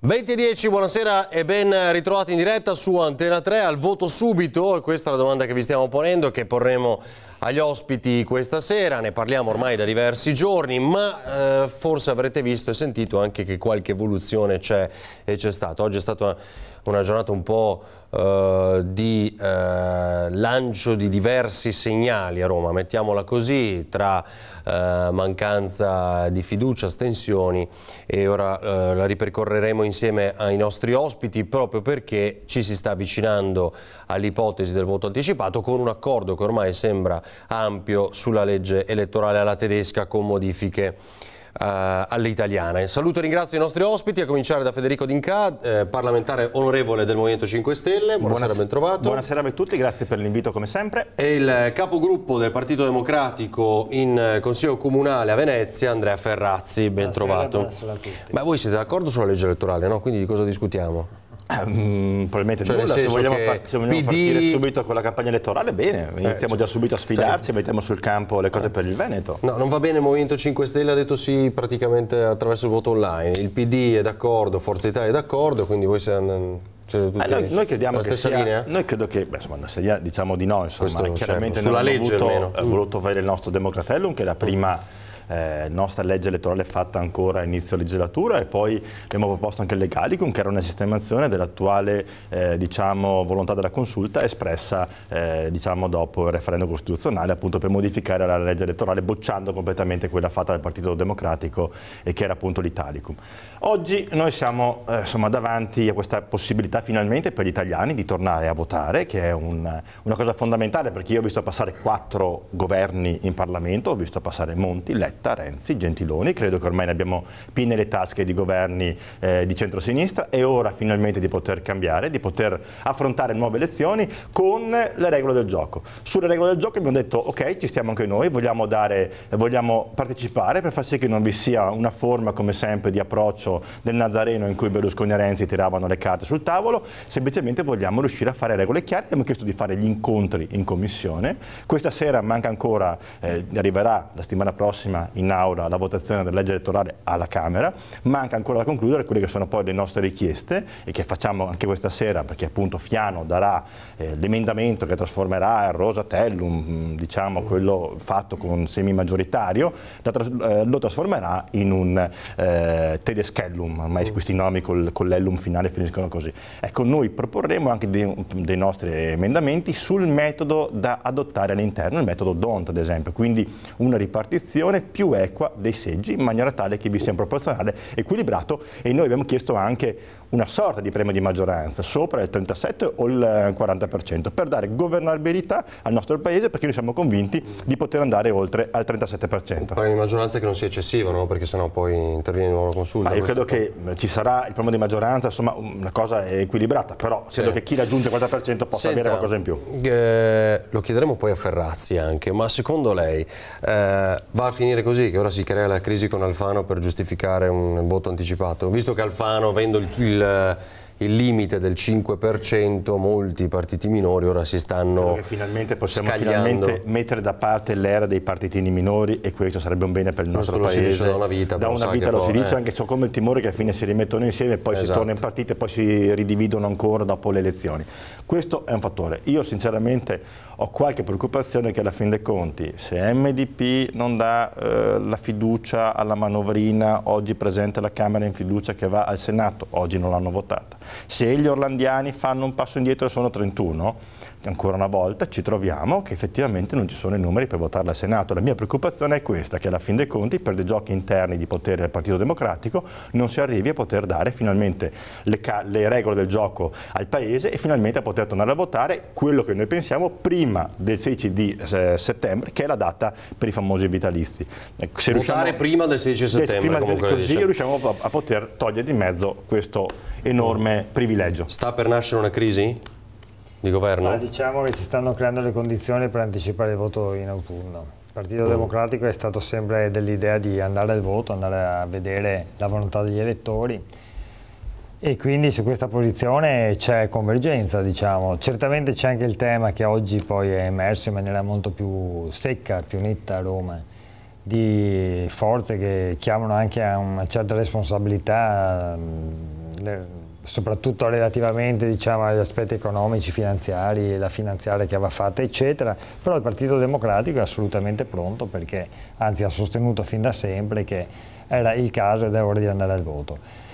20:10, buonasera e ben ritrovati in diretta su Antena 3 al voto subito. E questa è la domanda che vi stiamo ponendo, che porremo agli ospiti questa sera. Ne parliamo ormai da diversi giorni, ma forse avrete visto e sentito anche che qualche evoluzione c'è e c'è stata. Oggi è stata una giornata un po' di lancio di diversi segnali a Roma, mettiamola così, tra mancanza di fiducia, astensioni, e ora la ripercorreremo insieme ai nostri ospiti, proprio perché ci si sta avvicinando all'ipotesi del voto anticipato, con un accordo che ormai sembra ampio sulla legge elettorale alla tedesca con modifiche all'italiana. Saluto e ringrazio i nostri ospiti, a cominciare da Federico D'Inca, parlamentare onorevole del Movimento 5 Stelle. Buonasera, ben trovato. Buonasera a tutti, grazie per l'invito come sempre. E il capogruppo del Partito Democratico in Consiglio Comunale a Venezia, Andrea Ferrazzi, ben trovato. Buonasera a tutti. Ma voi siete d'accordo sulla legge elettorale, no? Quindi di cosa discutiamo? Probabilmente cioè, nulla. Se vogliamo, PD... partire subito con la campagna elettorale, bene, iniziamo già subito a sfidarci e mettiamo sul campo le cose per il Veneto. No, non va bene. Il Movimento 5 Stelle ha detto sì praticamente attraverso il voto online, il PD è d'accordo, Forza Italia è d'accordo, quindi voi siete noi crediamo che stessa linea? Noi credo che, diciamo di no, insomma. Questo, chiaramente certo, sulla legge abbiamo voluto avere il nostro Democratellum, che è la prima nostra legge elettorale fatta ancora a inizio legislatura, e poi abbiamo proposto anche il Legalicum, che era una sistemazione dell'attuale volontà della consulta espressa dopo il referendum costituzionale, appunto per modificare la legge elettorale, bocciando completamente quella fatta dal Partito Democratico e che era appunto l'Italicum. Oggi noi siamo davanti a questa possibilità finalmente per gli italiani di tornare a votare, che è una cosa fondamentale, perché io ho visto passare 4 governi in Parlamento, ho visto passare Monti, Letta, Renzi, Gentiloni, credo che ormai ne abbiamo piene le tasche di governi di centrosinistra, e ora finalmente di poter cambiare, di poter affrontare nuove elezioni con le regole del gioco. Sulle regole del gioco abbiamo detto ok, ci stiamo anche noi, vogliamo partecipare per far sì che non vi sia una forma come sempre di approccio del Nazareno in cui Berlusconi e Renzi tiravano le carte sul tavolo, semplicemente vogliamo riuscire a fare regole chiare. Abbiamo chiesto di fare gli incontri in commissione. Questa sera manca ancora, arriverà la settimana prossima in aula la votazione della legge elettorale alla Camera, manca ancora da concludere quelle che sono poi le nostre richieste, e che facciamo anche questa sera, perché appunto Fiano darà l'emendamento che trasformerà il Rosatellum, quello fatto con semi-maggioritario, lo trasformerà in un Tedeschellum, ormai questi nomi con l'ellum finale finiscono così. Ecco, noi proporremo anche dei nostri emendamenti sul metodo da adottare all'interno, il metodo D'Hondt ad esempio, quindi una ripartizione più equa dei seggi, in maniera tale che vi sia un proporzionale equilibrato, e noi abbiamo chiesto anche una sorta di premio di maggioranza sopra il 37 o il 40%, per dare governabilità al nostro Paese, perché noi siamo convinti di poter andare oltre al 37%. Un premio di maggioranza che non sia eccessivo, no? Perché sennò poi interviene una nuova consulta. Io credo che ci sarà il premio di maggioranza, insomma una cosa equilibrata, però credo che chi raggiunge il 40% possa avere qualcosa in più. Lo chiederemo poi a Ferrazzi anche, ma secondo lei va a finire così, che ora si crea la crisi con Alfano per giustificare un voto anticipato? Visto che Alfano, avendo il limite del 5%, molti partiti minori ora si stanno finalmente possiamo scagliando. mettere da parte l'era dei partitini minori, e questo sarebbe un bene per il nostro Paese. Lo si dice da una vita. Da una vita lo si dice, anche so come il timore che alla fine si rimettono insieme e poi si torna in partito e poi si ridividono ancora dopo le elezioni. Questo è un fattore. Io sinceramente ho qualche preoccupazione che alla fin dei conti, se MDP non dà la fiducia alla manovrina oggi presente alla Camera in fiducia che va al Senato, oggi non l'hanno votata, se gli orlandiani fanno un passo indietro e sono 31, ancora una volta ci troviamo che effettivamente non ci sono i numeri per votarla al Senato. La mia preoccupazione è questa, che alla fin dei conti per dei giochi interni di potere del Partito Democratico non si arrivi a poter dare finalmente le regole del gioco al Paese, e finalmente a poter tornare a votare quello che noi pensiamo prima del 16 di settembre, che è la data per i famosi vitalizi. Se votare prima del 16 settembre, così riusciamo a poter togliere di mezzo questo enorme privilegio. Sta per nascere una crisi di governo? Diciamo che si stanno creando le condizioni per anticipare il voto in autunno. Il Partito Democratico è stato sempre dell'idea di andare al voto, andare a vedere la volontà degli elettori, e quindi su questa posizione c'è convergenza, diciamo. Certamente c'è anche il tema che oggi poi è emerso in maniera molto più secca, più netta a Roma, di forze che chiamano anche a una certa responsabilità soprattutto relativamente, diciamo, agli aspetti economici, finanziari, la finanziaria che aveva fatta, eccetera, però il Partito Democratico è assolutamente pronto, perché anzi ha sostenuto fin da sempre che era il caso ed è ora di andare al voto.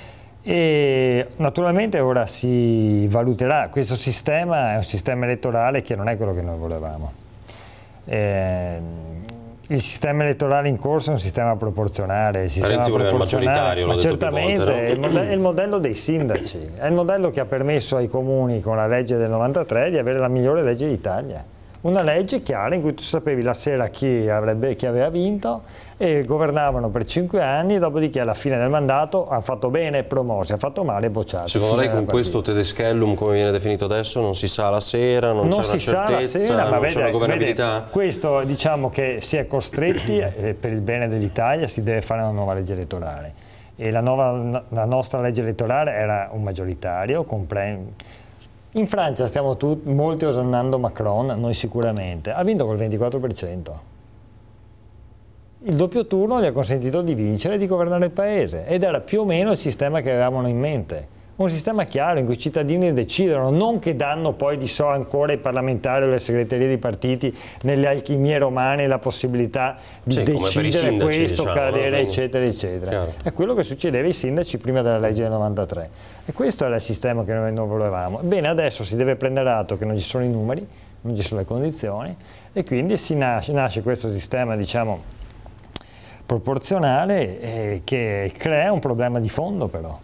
E naturalmente ora si valuterà, questo sistema è un sistema elettorale che non è quello che noi volevamo. Il sistema elettorale in corso è un sistema proporzionale. Renzi voleva il maggioritario, l'ho detto certamente, più volte, no? È il modello dei sindaci, è il modello che ha permesso ai comuni con la legge del 93 di avere la migliore legge d'Italia. Una legge chiara in cui tu sapevi la sera chi aveva vinto e governavano per 5 anni, dopodiché alla fine del mandato hanno fatto bene, promossi, ha fatto male, bocciati. Secondo lei con questo Tedeschellum, come viene definito adesso, non si sa la sera, non c'è una certezza, non c'è una governabilità? Questo, diciamo che si è costretti, per il bene dell'Italia si deve fare una nuova legge elettorale, e la nostra legge elettorale era un maggioritario, in Francia stiamo molti osannando Macron, noi sicuramente, ha vinto col 24%. Il doppio turno gli ha consentito di vincere e di governare il paese, ed era più o meno il sistema che avevamo in mente. Un sistema chiaro in cui i cittadini decidono, non che danno poi ancora ai parlamentari o alle segreterie dei partiti nelle alchimie romane la possibilità di decidere sindaci, questo, diciamo, cadere, eccetera, eccetera. Chiaro. È quello che succedeva ai sindaci prima della legge del 93. E questo era il sistema che noi non volevamo. Bene, adesso si deve prendere atto che non ci sono i numeri, non ci sono le condizioni, e quindi nasce questo sistema, diciamo, proporzionale, che crea un problema di fondo però.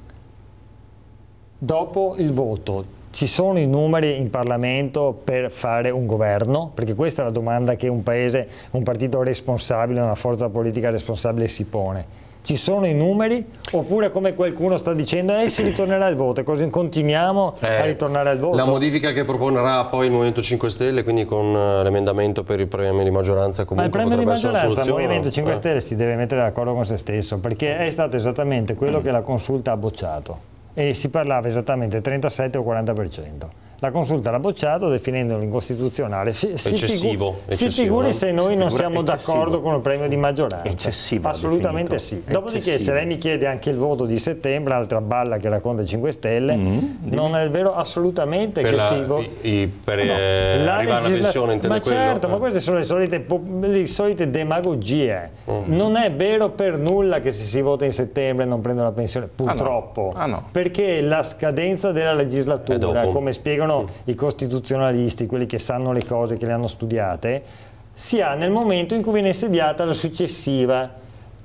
Dopo il voto ci sono i numeri in Parlamento per fare un governo? Perché questa è la domanda che un paese, un partito responsabile, una forza politica responsabile si pone. Ci sono i numeri, oppure come qualcuno sta dicendo si ritornerà al voto e così continuiamo a ritornare al voto? La modifica che proponerà poi il Movimento 5 Stelle, quindi con l'emendamento per il premio di maggioranza, comunque potrebbe essere una soluzione? Il Movimento 5 Stelle si deve mettere d'accordo con se stesso, perché è stato esattamente quello che la consulta ha bocciato, e si parlava esattamente 37 o 40%. La consulta l'ha bocciato definendolo incostituzionale. Eccessivo. Si figuri se noi non siamo d'accordo con il premio di maggioranza. Eccessivo. Assolutamente sì. Dopodiché se lei mi chiede anche il voto di settembre, altra balla che racconta 5 Stelle, non è vero assolutamente per che arrivare alla pensione, intende quello? Certo, ma queste sono le solite demagogie. Non è vero per nulla che se si vota in settembre non prendono la pensione, purtroppo. Perché la scadenza della legislatura, come spiegano i costituzionalisti, quelli che sanno le cose, che le hanno studiate, si ha nel momento in cui viene insediata la successiva.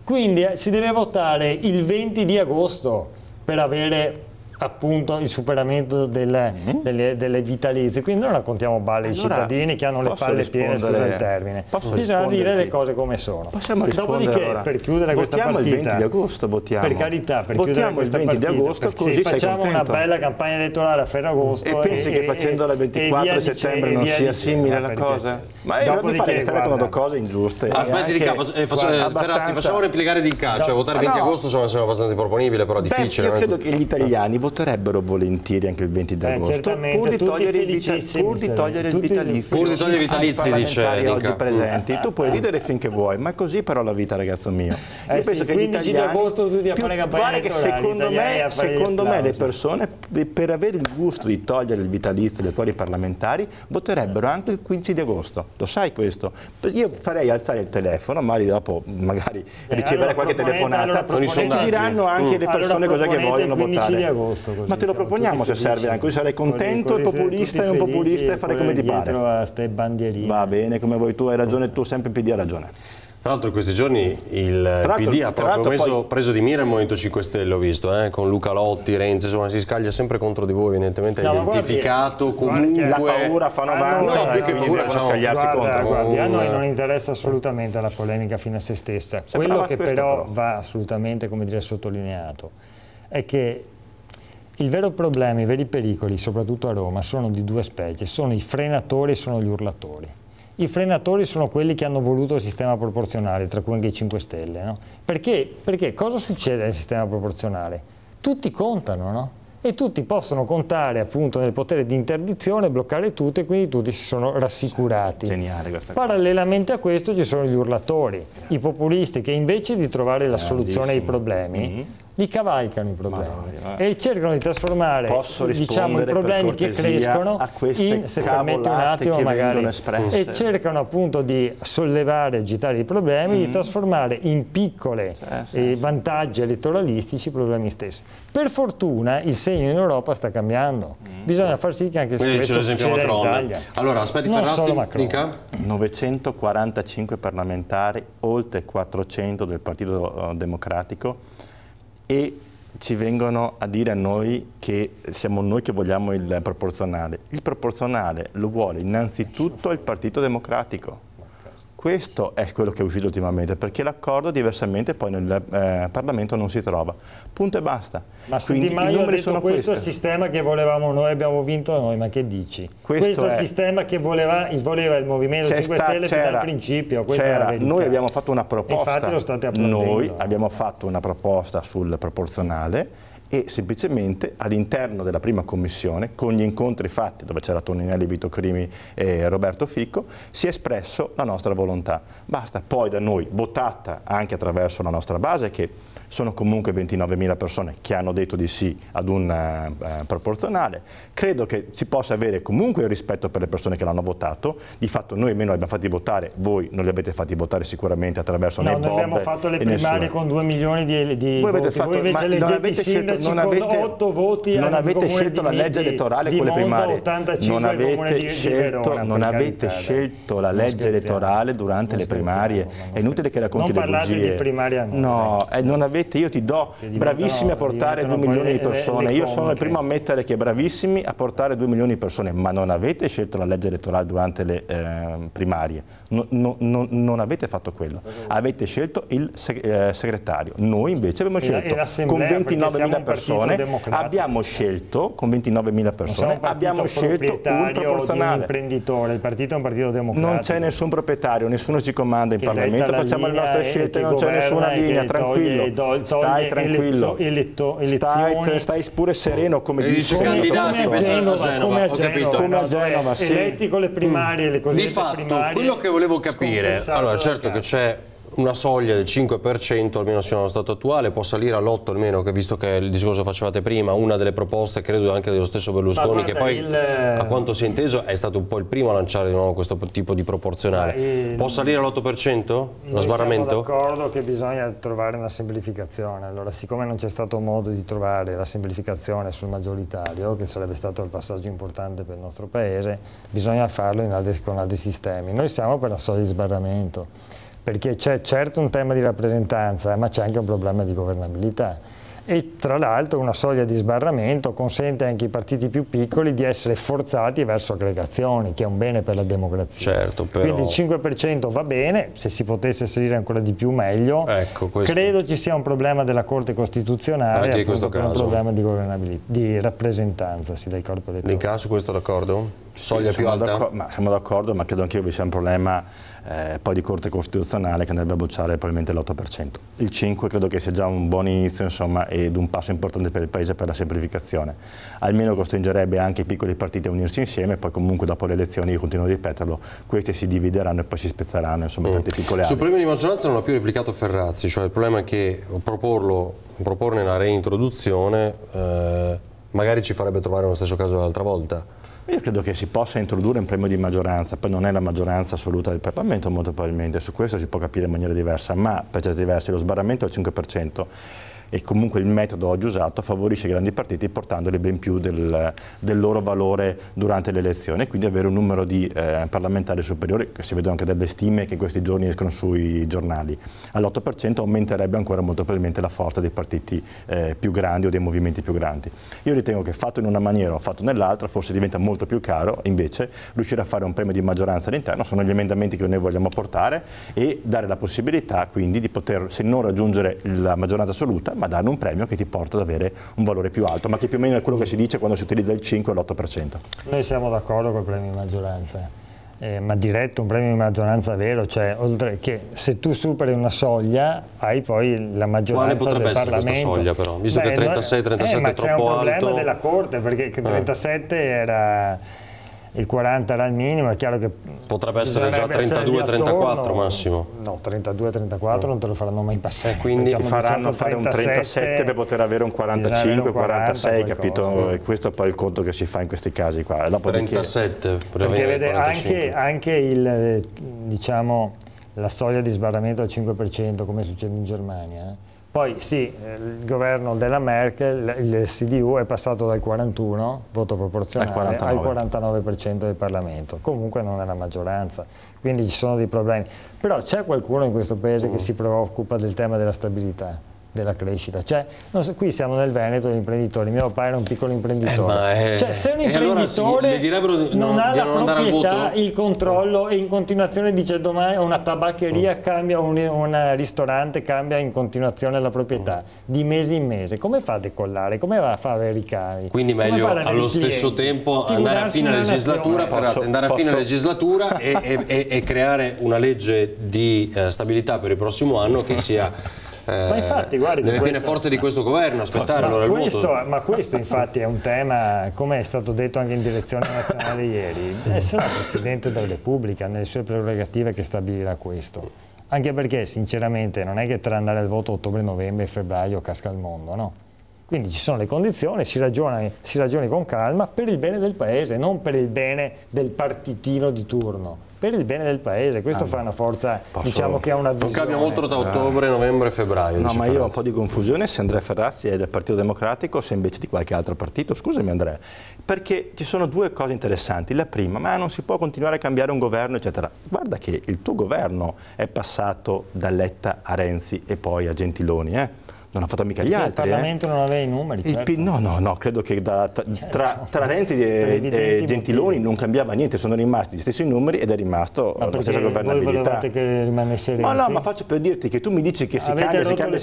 Quindi si deve votare il 20 di agosto per avere appunto il superamento delle vitalizie. Quindi noi raccontiamo balle ai cittadini che hanno le palle piene, scusa il termine. Bisogna dire le cose come sono. Dopodiché, per chiudere questa partita, il 20 di agosto, votiamo. Per carità, per chiudere questa il 20 partita, di agosto, così facciamo una bella campagna elettorale a Ferragosto. E pensi che facendola il 24 settembre non sia simile la cosa? Ma mi pare che stai raccontando cose ingiuste. Aspetti, Ferrazzi, facciamo replicare di cioè votare il 20 agosto sembra abbastanza improponibile, però difficile. Io credo che gli italiani voterebbero volentieri anche il 20 di agosto, pur di togliere il vitalizio. Pur di togliere i vitalizi, dice oggi presenti. Tu puoi ridere finché vuoi, ma è così però la vita, ragazzo mio. Io penso che gli italiani, di agosto tutti a fare campagna elettorale, secondo me le persone, per avere il gusto di togliere il vitalizio agli attuali parlamentari, voterebbero anche il 15 di agosto. Lo sai questo? Io farei alzare il telefono, magari ricevere qualche telefonata, e ci diranno anche le persone cosa che vogliono votare. Ma te lo proponiamo se serve, anche così sarai contento, il populista è un populista e fare come ti pare. Va bene, come vuoi tu, hai ragione tu, sempre PD ha ragione. Tra l'altro in questi giorni il PD ha proprio preso di mira il Movimento 5 Stelle, ho visto, con Luca Lotti, Renzi, insomma si scaglia sempre contro di voi, evidentemente ha identificato comunque... La paura fa 90, più che paura, scagliarsi contro. A noi non interessa assolutamente la polemica fine a se stessa. Quello che però va assolutamente, come dire, sottolineato è che il vero problema, i veri pericoli, soprattutto a Roma, sono di due specie, sono i frenatori e sono gli urlatori. I frenatori sono quelli che hanno voluto il sistema proporzionale, tra cui anche i 5 Stelle, no? Perché cosa succede nel sistema proporzionale? Tutti contano, no? E tutti possono contare appunto nel potere di interdizione, bloccare tutto, e quindi tutti si sono rassicurati. Geniale questa cosa. Parallelamente a questo ci sono gli urlatori, i populisti che invece di trovare la soluzione ai problemi li cavalcano i problemi e cercano di trasformare, diciamo, i problemi che crescono in, se permette un attimo magari, e cercano appunto di sollevare e agitare i problemi, di trasformare in piccole vantaggi elettoralistici i problemi stessi. Per fortuna il segno in Europa sta cambiando, bisogna far sì che anche su questo succeda in Italia. Allora, aspetti, non Ferrazzi, solo Macron. dica. 945 parlamentari, oltre 400 del Partito Democratico, e ci vengono a dire a noi che siamo noi che vogliamo il proporzionale. Il proporzionale lo vuole innanzitutto il Partito Democratico. Questo è quello che è uscito ultimamente, perché l'accordo diversamente poi nel Parlamento non si trova. Punto e basta. Ma se Di Maio ha detto questo è il sistema che volevamo noi, abbiamo vinto noi, ma che dici? Questo è il sistema che voleva il Movimento 5 Stelle fin dal principio. Noi abbiamo fatto una proposta. Infatti lo state applaudendo. Noi abbiamo fatto una proposta sul proporzionale e semplicemente all'interno della prima commissione, con gli incontri fatti, dove c'era Toninelli, Vito Crimi e Roberto Fico, si è espresso la nostra volontà. Basta, poi da noi, votata anche attraverso la nostra base, che sono comunque 29.000 persone che hanno detto di sì ad un proporzionale. Credo che si possa avere comunque il rispetto per le persone che l'hanno votato. Di fatto noi almeno li abbiamo fatti votare, voi non li avete fatti votare sicuramente attraverso noi abbiamo fatto le primarie con 2 milioni di voi voti. Fatto, voi invece leggete i sindaci con 8 voti. Non avete scelto la legge elettorale con le primarie. Non avete scelto la legge elettorale durante le primarie. È inutile che racconti le bugie. Non parlate di primarie a noi. No, non avete. Io ti do bravissimi a portare 2 milioni di persone. Io sono il primo a ammettere che bravissimi a portare 2 milioni di persone, ma non avete scelto la legge elettorale durante le primarie. Non avete fatto quello. Avete scelto il segretario. Noi invece abbiamo scelto con 29.000 persone. Abbiamo scelto con 29.000 persone. Abbiamo scelto un proporzionale. Un imprenditore. Il partito è un partito democratico. Non c'è nessun proprietario, nessuno ci comanda in Parlamento. Facciamo le nostre scelte, non c'è nessuna linea. Tranquillo. Stai tranquillo, stai pure sereno, come dice candidati come a Genova, sì. Eletti con le primarie, le cosiddette di fatto, primarie. quello che volevo capire, allora certo che c'è una soglia del 5%, almeno sia nello stato attuale, può salire all'8% almeno, che visto che il discorso facevate prima, una delle proposte credo anche dello stesso Berlusconi, che poi a quanto si è inteso è stato un po' il primo a lanciare di nuovo questo tipo di proporzionale. Può salire all'8% lo sbarramento? Siamo d'accordo che bisogna trovare una semplificazione. Allora, siccome non c'è stato modo di trovare la semplificazione sul maggioritario, che sarebbe stato il passaggio importante per il nostro Paese, bisogna farlo con altri sistemi. Noi siamo per la soglia di sbarramento, perché c'è certo un tema di rappresentanza, ma c'è anche un problema di governabilità. E tra l'altro una soglia di sbarramento consente anche ai partiti più piccoli di essere forzati verso aggregazioni, che è un bene per la democrazia. Certo, però... Quindi il 5% va bene, se si potesse salire ancora di più meglio. Ecco, credo ci sia un problema della Corte Costituzionale, anche in questo caso. Un problema di governabilità, di rappresentanza del corpo elettorale. In caso questo d'accordo? Soglia sì, più alta? Siamo d'accordo, ma credo anche io vi sia un problema poi di Corte Costituzionale che andrebbe a bocciare probabilmente l'8%. Il 5% credo che sia già un buon inizio, insomma, ed un passo importante per il Paese per la semplificazione. Almeno costringerebbe anche i piccoli partiti a unirsi insieme, e poi comunque dopo le elezioni, io continuo a ripeterlo, questi si divideranno e poi si spezzeranno, insomma, tante piccole aree. Sul premio di maggioranza non ha più replicato Ferrazzi, cioè il problema è che proporne una reintroduzione magari ci farebbe trovare lo stesso caso dell'altra volta. Io credo che si possa introdurre un premio di maggioranza, poi non è la maggioranza assoluta del Parlamento molto probabilmente, su questo si può capire in maniera diversa, ma per certi versi lo sbarramento al 5% e comunque il metodo oggi usato favorisce i grandi partiti portandoli ben più del loro valore durante le elezioni, e quindi avere un numero di parlamentari superiori, che si vedono anche dalle stime che in questi giorni escono sui giornali. All'8% aumenterebbe ancora molto probabilmente la forza dei partiti più grandi o dei movimenti più grandi. Io ritengo che fatto in una maniera o fatto nell'altra forse diventa molto più caro invece riuscire a fare un premio di maggioranza all'interno. Sono gli emendamenti che noi vogliamo portare e dare la possibilità quindi di poter, se non raggiungere la maggioranza assoluta, ma dare un premio che ti porta ad avere un valore più alto, ma che più o meno è quello che si dice quando si utilizza il 5 e l'8%. Noi siamo d'accordo col premio di maggioranza, ma diretto un premio di maggioranza vero, cioè oltre che se tu superi una soglia hai poi la maggioranza del Parlamento. Quale potrebbe essere questa soglia però? Visto che 36 è troppo alto. Ma c'è un problema della Corte, perché 37 era... il 40 era il minimo, è chiaro che potrebbe essere già 32-34 massimo. No, 32-34 non te lo faranno mai passare. Quindi ti faranno fare un 37 per poter avere un 45-46, capito? E questo è poi il conto che si fa in questi casi qua. 37 perché vede, anche diciamo, la soglia di sbarramento al 5% come succede in Germania. Poi sì, il governo della Merkel, il CDU, è passato dal 41, voto proporzionale, al 49% del Parlamento. Comunque non è la maggioranza, quindi ci sono dei problemi. Però c'è qualcuno in questo paese che si preoccupa del tema della stabilità, della crescita. Cioè, qui siamo nel Veneto, gli imprenditori, mio papà era un piccolo imprenditore. Cioè, se un imprenditore allora non ha la proprietà, il controllo e in continuazione dice domani una tabaccheria cambia, un ristorante cambia in continuazione la proprietà di mese in mese, come fa a decollare? Come va a fare i ricavi? Quindi meglio allo stesso tempo andare a fine legislatura, e creare una legge di stabilità per il prossimo anno che sia ma infatti, guardi, nelle piene forze di questo governo, aspettare allora il voto. Ma questo infatti è un tema, come è stato detto anche in direzione nazionale ieri, sarà Presidente della Repubblica nelle sue prerogative che stabilirà questo. Anche perché sinceramente non è che tra andare al voto ottobre, novembre e febbraio casca il mondo, no? Quindi ci sono le condizioni, si ragioni con calma per il bene del paese, non per il bene del partitino di turno. Per il bene del paese, questo fa una forza, diciamo, che ha una visione. Non cambia molto tra ottobre, novembre e febbraio. No, ma io ho un po' di confusione se Andrea Ferrazzi è del Partito Democratico o se invece di qualche altro partito. Scusami Andrea, perché ci sono due cose interessanti. La prima, ma non si può continuare a cambiare un governo, eccetera. Guarda che il tuo governo è passato da Letta a Renzi e poi a Gentiloni, Non ha fatto mica gli altri. Il Parlamento non aveva i numeri, certo. No, credo che tra Renzi e Gentiloni non cambiava niente, sono rimasti gli stessi numeri ed è rimasto la stessa governabilità. Voi volevate che rimanesse Renzi? Ma faccio per dirti che tu mi dici che si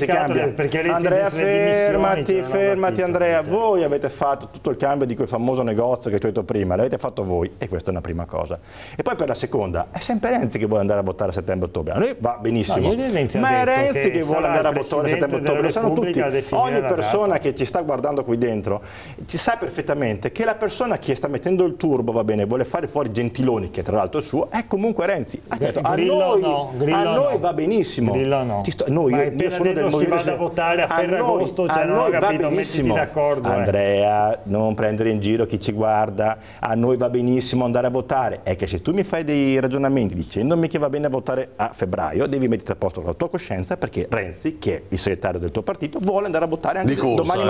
cambia. Andrea, fermati Andrea, voi avete fatto tutto il cambio di quel famoso negozio che tu hai detto prima, l'avete fatto voi e questa è una prima cosa. E poi per la seconda, è sempre Renzi che vuole andare a votare a settembre-ottobre. A noi va benissimo, ma è Renzi che vuole andare a votare a settembre-ottobre. Tutti, ogni persona che ci sta guardando qui dentro ci sa perfettamente che la persona che sta mettendo il turbo, va bene, vuole fare fuori Gentiloni, che tra l'altro è suo, è comunque Renzi. A noi va benissimo. Io sono del si vada a votare a Ferragosto, cioè non ho capito, mettiti d'accordo. Andrea, non prendere in giro chi ci guarda, a noi va benissimo andare a votare, è che se tu mi fai dei ragionamenti dicendomi che va bene votare a febbraio, devi mettere a posto la tua coscienza, perché Renzi, che è il segretario del tuo partito, vuole andare a votare anche domani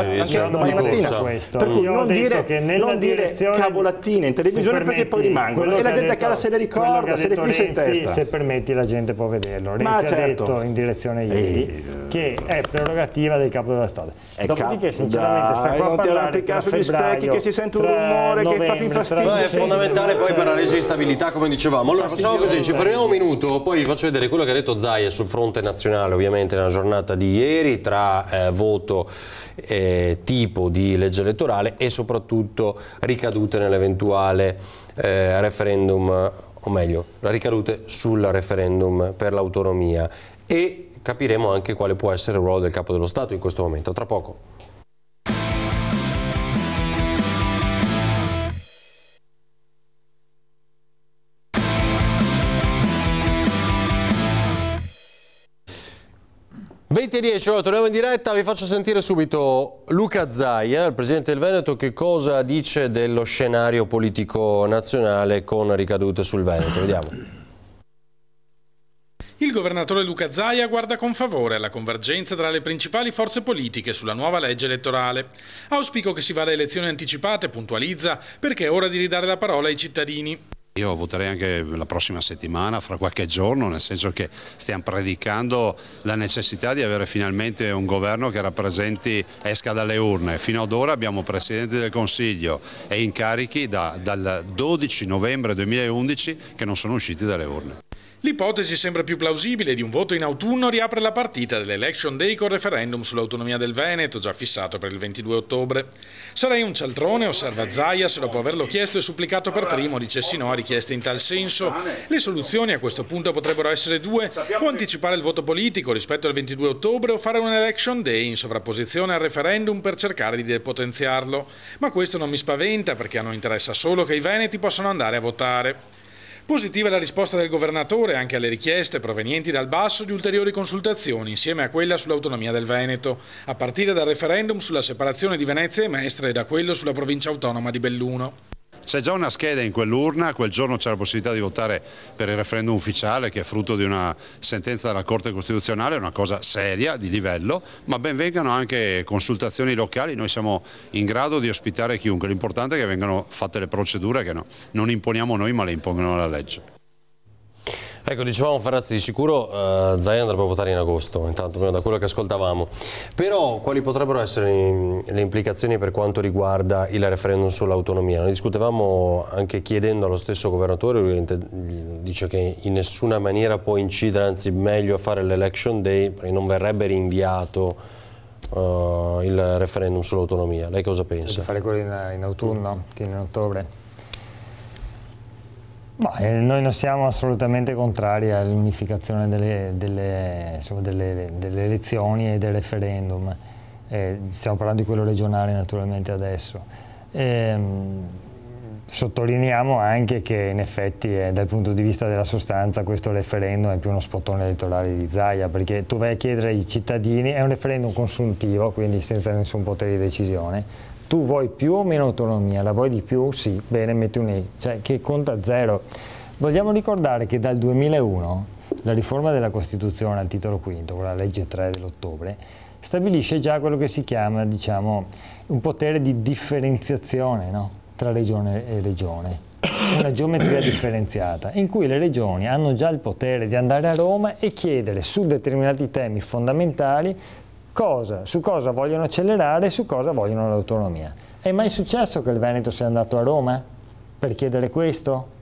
mattina. Per cui non dire cavolattine in televisione, perché poi rimangono e la gente a casa se le ricorda, se le fissa in testa. Se permetti la gente può vederlo. Renzi ha detto in direzione ieri che è prerogativa del capo dello Stato. Dopodiché sinceramente sta qua a parlare tra febbraio, che si sente un rumore che fa più fastidio. È fondamentale poi per la legge di stabilità, come dicevamo. Allora facciamo così, ci fermiamo un minuto, poi vi faccio vedere quello che ha detto Zaia sul fronte nazionale, ovviamente nella giornata di ieri, tra voto tipo di legge elettorale e soprattutto ricadute nell'eventuale referendum, o meglio, la ricadute sul referendum per l'autonomia, e capiremo anche quale può essere il ruolo del capo dello Stato in questo momento. Tra poco. e 10, ora torniamo in diretta, vi faccio sentire subito Luca Zaia, il Presidente del Veneto, che cosa dice dello scenario politico nazionale con ricadute sul Veneto. Vediamo. Il governatore Luca Zaia guarda con favore alla convergenza tra le principali forze politiche sulla nuova legge elettorale. Auspico che si vada a elezioni anticipate, puntualizza, perché è ora di ridare la parola ai cittadini. Io voterei anche la prossima settimana, fra qualche giorno, nel senso che stiamo predicando la necessità di avere finalmente un governo che rappresenti, esca dalle urne. Fino ad ora abbiamo Presidente del Consiglio e incarichi dal 12 novembre 2011 che non sono usciti dalle urne. L'ipotesi sembra più plausibile di un voto in autunno riapre la partita dell'Election Day col referendum sull'autonomia del Veneto, già fissato per il 22 ottobre. Sarei un cialtrone, osserva Zaia, se dopo averlo chiesto e supplicato per primo dicessi no a richieste in tal senso. Le soluzioni a questo punto potrebbero essere due: o anticipare il voto politico rispetto al 22 ottobre o fare un Election Day in sovrapposizione al referendum per cercare di depotenziarlo. Ma questo non mi spaventa, perché a noi interessa solo che i veneti possano andare a votare. Positiva è la risposta del governatore anche alle richieste provenienti dal basso di ulteriori consultazioni insieme a quella sull'autonomia del Veneto, a partire dal referendum sulla separazione di Venezia e Mestre e da quello sulla provincia autonoma di Belluno. C'è già una scheda in quell'urna, quel giorno c'è la possibilità di votare per il referendum ufficiale, che è frutto di una sentenza della Corte Costituzionale, è una cosa seria, di livello, ma ben vengano anche consultazioni locali, noi siamo in grado di ospitare chiunque, l'importante è che vengano fatte le procedure che non imponiamo noi ma le impongono la legge. Ecco, dicevamo Ferrazzi, di sicuro Zaia andrebbe a votare in agosto, intanto prima da quello che ascoltavamo. Però quali potrebbero essere le implicazioni per quanto riguarda il referendum sull'autonomia? Noi discutevamo anche chiedendo allo stesso governatore, lui dice che in nessuna maniera può incidere, anzi meglio fare l'election day perché non verrebbe rinviato il referendum sull'autonomia. Lei cosa pensa? Fare quello in autunno, che in ottobre? Noi non siamo assolutamente contrari all'unificazione delle elezioni e del referendum. Stiamo parlando di quello regionale naturalmente adesso. Sottolineiamo anche che in effetti dal punto di vista della sostanza questo referendum è più uno spottone elettorale di Zaia, perché tu vai a chiedere ai cittadini, è un referendum consultivo, quindi senza nessun potere di decisione. Tu vuoi più o meno autonomia? La vuoi di più? Sì, bene, metti un E, cioè che conta zero. Vogliamo ricordare che dal 2001 la riforma della Costituzione al titolo quinto, con la legge 3 dell'ottobre, stabilisce già quello che si chiama, diciamo, un potere di differenziazione, no? Tra regione e regione, una geometria differenziata, in cui le regioni hanno già il potere di andare a Roma e chiedere su determinati temi fondamentali su cosa vogliono accelerare e su cosa vogliono l'autonomia. È mai successo che il Veneto sia andato a Roma per chiedere questo?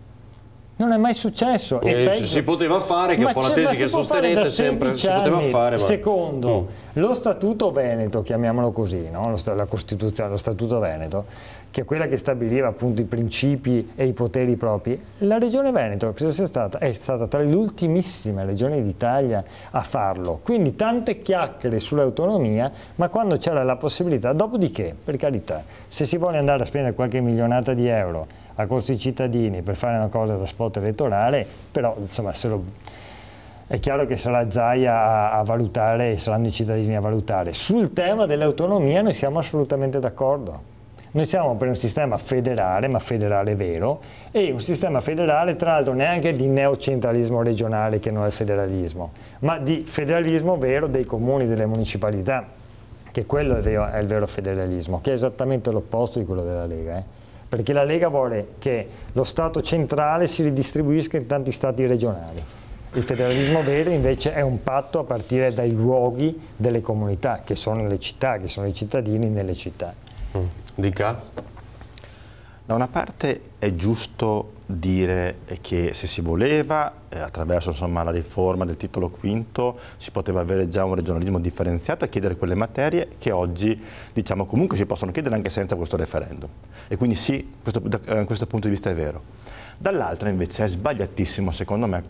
Non è mai successo. Si poteva fare, che è un po' la tesi che sostenete sempre, si poteva fare. Ma... Secondo, lo Statuto Veneto, chiamiamolo così, no? La Costituzione, lo Statuto Veneto, che è quella che stabiliva appunto i principi e i poteri propri, la Regione Veneto è stata tra le ultimissime regioni d'Italia a farlo. Quindi tante chiacchiere sull'autonomia, ma quando c'era la possibilità, dopodiché, per carità, se si vuole andare a spendere qualche milionata di euro a costo dei cittadini per fare una cosa da spot elettorale, però insomma è chiaro che sarà Zaia a valutare e saranno i cittadini a valutare. Sul tema dell'autonomia noi siamo assolutamente d'accordo. Noi siamo per un sistema federale, ma federale vero, e un sistema federale tra l'altro neanche di neocentralismo regionale, che non è il federalismo, ma di federalismo vero dei comuni, delle municipalità, che quello è il vero federalismo, che è esattamente l'opposto di quello della Lega. Perché la Lega vuole che lo Stato centrale si ridistribuisca in tanti Stati regionali. Il federalismo vero invece è un patto a partire dai luoghi delle comunità, che sono le città, che sono i cittadini nelle città. Dica? Da una parte è giusto dire che se si voleva, attraverso insomma, la riforma del titolo quinto, si poteva avere già un regionalismo differenziato e chiedere quelle materie che oggi diciamo, comunque si possono chiedere anche senza questo referendum. E quindi sì, da questo punto di vista è vero. Dall'altra invece è sbagliatissimo secondo me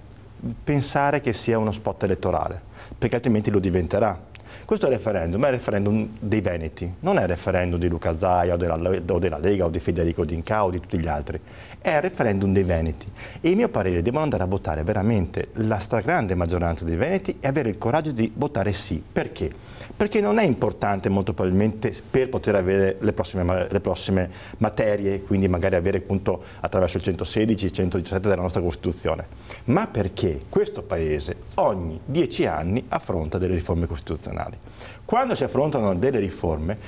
pensare che sia uno spot elettorale, perché altrimenti lo diventerà. Questo referendum è il referendum dei Veneti, non è il referendum di Luca Zaia o della Lega o di Federico D'Inca o di tutti gli altri, è il referendum dei Veneti e a mio parere devono andare a votare veramente la stragrande maggioranza dei Veneti e avere il coraggio di votare sì. Perché? Perché non è importante molto probabilmente per poter avere le prossime materie, quindi magari avere appunto attraverso il 116, il 117 della nostra Costituzione, ma perché questo Paese ogni 10 anni affronta delle riforme costituzionali. Quando si affrontano delle riforme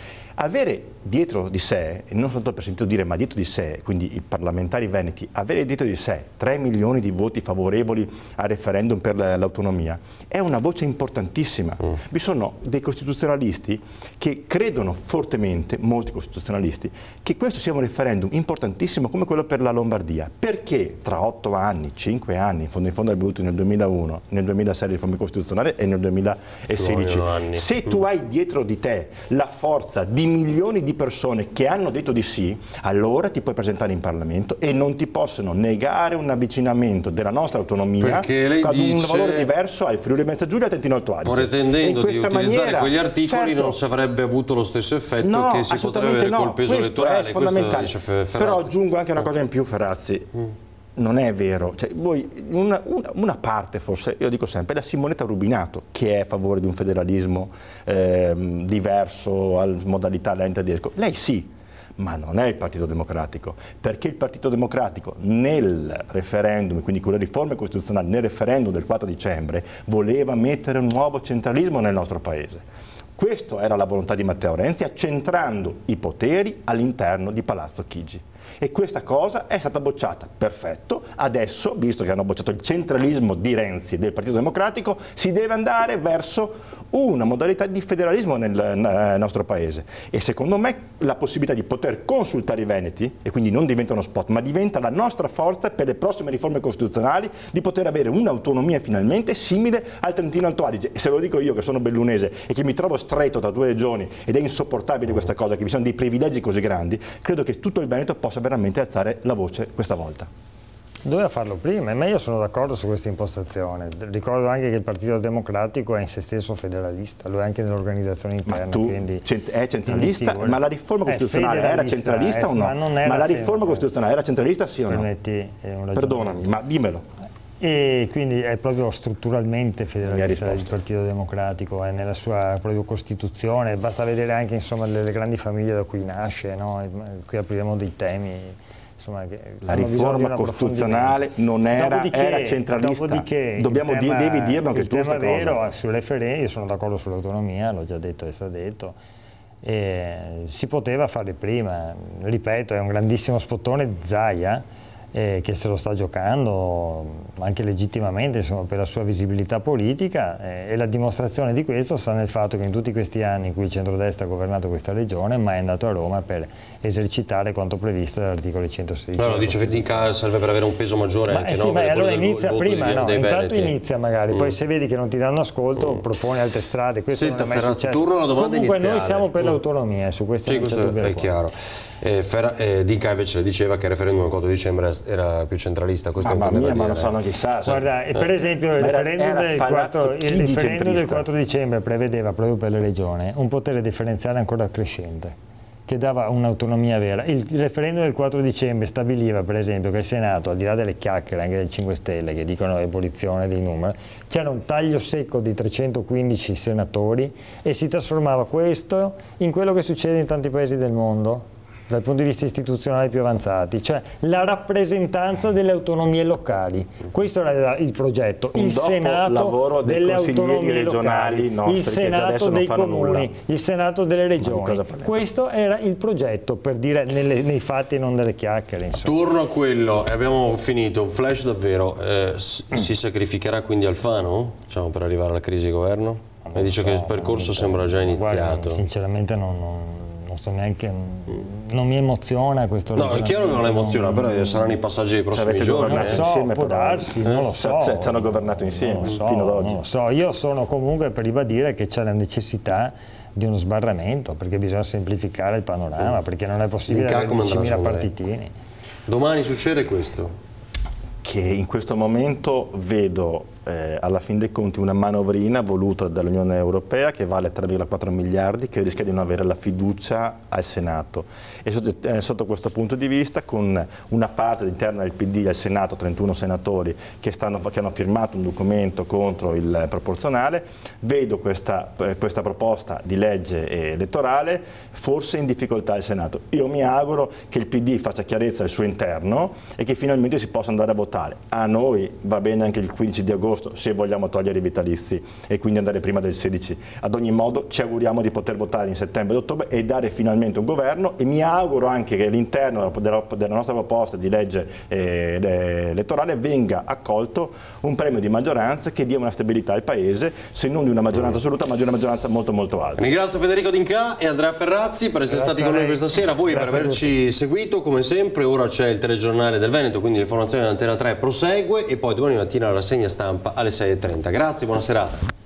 avere dietro di sé, e non soltanto per sentito dire, ma dietro di sé, quindi i parlamentari veneti, avere dietro di sé 3 milioni di voti favorevoli al referendum per l'autonomia, è una voce importantissima. Vi sono dei costituzionalisti che credono fortemente, molti costituzionalisti, che questo sia un referendum importantissimo come quello per la Lombardia, perché tra 8 anni, 5 anni, in fondo abbiamo avuto nel 2001, nel 2006 le riforme costituzionali e nel 2016, se tu hai dietro di te la forza di milioni di persone che hanno detto di sì, allora ti puoi presentare in Parlamento e non ti possono negare un avvicinamento della nostra autonomia ad un valore diverso al Friuli Venezia Giulia e al Trentino Alto Adige. Pretendendo di utilizzare quegli articoli non si avrebbe avuto lo stesso effetto che si potrebbe avere col peso elettorale. È fondamentale. Però aggiungo anche una cosa in più, Ferrazzi. Non è vero, cioè, voi, una parte forse, io dico sempre, è la Simonetta Rubinato che è a favore di un federalismo diverso alla modalità lenta tedesco. Lei sì, ma non è il Partito Democratico, perché il Partito Democratico nel referendum, quindi con le riforme costituzionali, nel referendum del 4 dicembre, voleva mettere un nuovo centralismo nel nostro Paese. Questa era la volontà di Matteo Renzi, accentrando i poteri all'interno di Palazzo Chigi. E questa cosa è stata bocciata. Perfetto, adesso, visto che hanno bocciato il centralismo di Renzi e del Partito Democratico, si deve andare verso una modalità di federalismo nel nostro Paese. E secondo me la possibilità di poter consultare i veneti, e quindi non diventa uno spot, ma diventa la nostra forza per le prossime riforme costituzionali, di poter avere un'autonomia finalmente simile al Trentino Alto Adige. E se lo dico io che sono bellunese e che mi trovo stretto da 2 regioni ed è insopportabile questa cosa, che vi sono dei privilegi così grandi, credo che tutto il Veneto possa veramente alzare la voce questa volta. Doveva farlo prima, ma io sono d'accordo su questa impostazione. Ricordo anche che il Partito Democratico è in se stesso federalista, lo è anche nell'organizzazione interna. Ma tu è centralista, ma la riforma costituzionale era centralista o no? Ma la riforma costituzionale era centralista sì o no? Perdonami, ma dimmelo. E quindi è proprio strutturalmente federalista il Partito Democratico, è nella sua proprio Costituzione, basta vedere anche insomma le grandi famiglie da cui nasce, no? Qui apriremo dei temi. Insomma, la riforma costituzionale non era centralista. Devi dirlo anche tu questa cosa. Il tema vero sul referendum, io sono d'accordo sull'autonomia, l'ho già detto e sta detto. Si poteva fare prima, ripeto, è un grandissimo spottone Zaia, che se lo sta giocando anche legittimamente insomma, per la sua visibilità politica e la dimostrazione di questo sta nel fatto che in tutti questi anni in cui il centrodestra ha governato questa regione mai è andato a Roma per esercitare quanto previsto dall'articolo 116. No, dice che serve per avere un peso maggiore anche sì, ma allora inizia prima, no, intanto veneti. Inizia magari, poi se vedi che non ti danno ascolto proponi altre strade. Questo Senta, non è mai Ferrazzi, successo. Turno la domanda Comunque iniziale. noi siamo per l'autonomia, su questo non c'è dubbio. È chiaro. Dica invece diceva che il referendum del 4 dicembre era più centralista, questo ma lo sanno chissà. Guarda, per esempio il referendum del 4 dicembre prevedeva proprio per la regione un potere differenziale ancora crescente, che dava un'autonomia vera. Il referendum del 4 dicembre stabiliva per esempio che il Senato, al di là delle chiacchiere anche del 5 Stelle che dicono abolizione dei numeri, c'era un taglio secco di 315 senatori e si trasformava questo in quello che succede in tanti paesi del mondo dal punto di vista istituzionale più avanzati, cioè la rappresentanza delle autonomie locali. Questo era il progetto, il Senato delle autonomie regionali, il Senato dei comuni, il Senato delle regioni. Questo era il progetto, per dire nei fatti e non nelle chiacchiere. Insomma. Turno a quello, e abbiamo finito, un flash davvero, si sacrificherà quindi Alfano diciamo, per arrivare alla crisi di governo? Mi dice che il percorso sembra già iniziato. Guarda, sinceramente non sto neanche, non mi emoziona questo. No, è chiaro che non emoziona, però saranno i passaggi dei prossimi giorni. Non lo so, può darsi, non lo so. Ci hanno governato insieme fino ad oggi. Non lo so, io sono comunque per ribadire che c'è la necessità di uno sbarramento, perché bisogna semplificare il panorama, perché non è possibile avere 10.000 partitini. Domani succede questo? Che in questo momento vedo alla fin dei conti una manovrina voluta dall'Unione Europea che vale 3,4 miliardi che rischia di non avere la fiducia al Senato e sotto questo punto di vista con una parte interna del PD al Senato, 31 senatori che hanno firmato un documento contro il proporzionale, vedo questa proposta di legge elettorale forse in difficoltà al Senato. Io mi auguro che il PD faccia chiarezza al suo interno e che finalmente si possa andare a votare. A noi va bene anche il 15 di agosto agosto, se vogliamo togliere i vitalizi e quindi andare prima del 16. Ad ogni modo ci auguriamo di poter votare in settembre e ottobre e dare finalmente un governo, e mi auguro anche che all'interno della nostra proposta di legge elettorale venga accolto un premio di maggioranza che dia una stabilità al Paese, se non di una maggioranza assoluta ma di una maggioranza molto molto alta. Ringrazio Federico D'Inca e Andrea Ferrazzi per essere stati con noi questa sera, voi per averci seguito come sempre. Ora c'è il telegiornale del Veneto, quindi l'informazione di Antena 3 prosegue e poi domani mattina la rassegna stampa alle 6:30. Grazie, buona serata.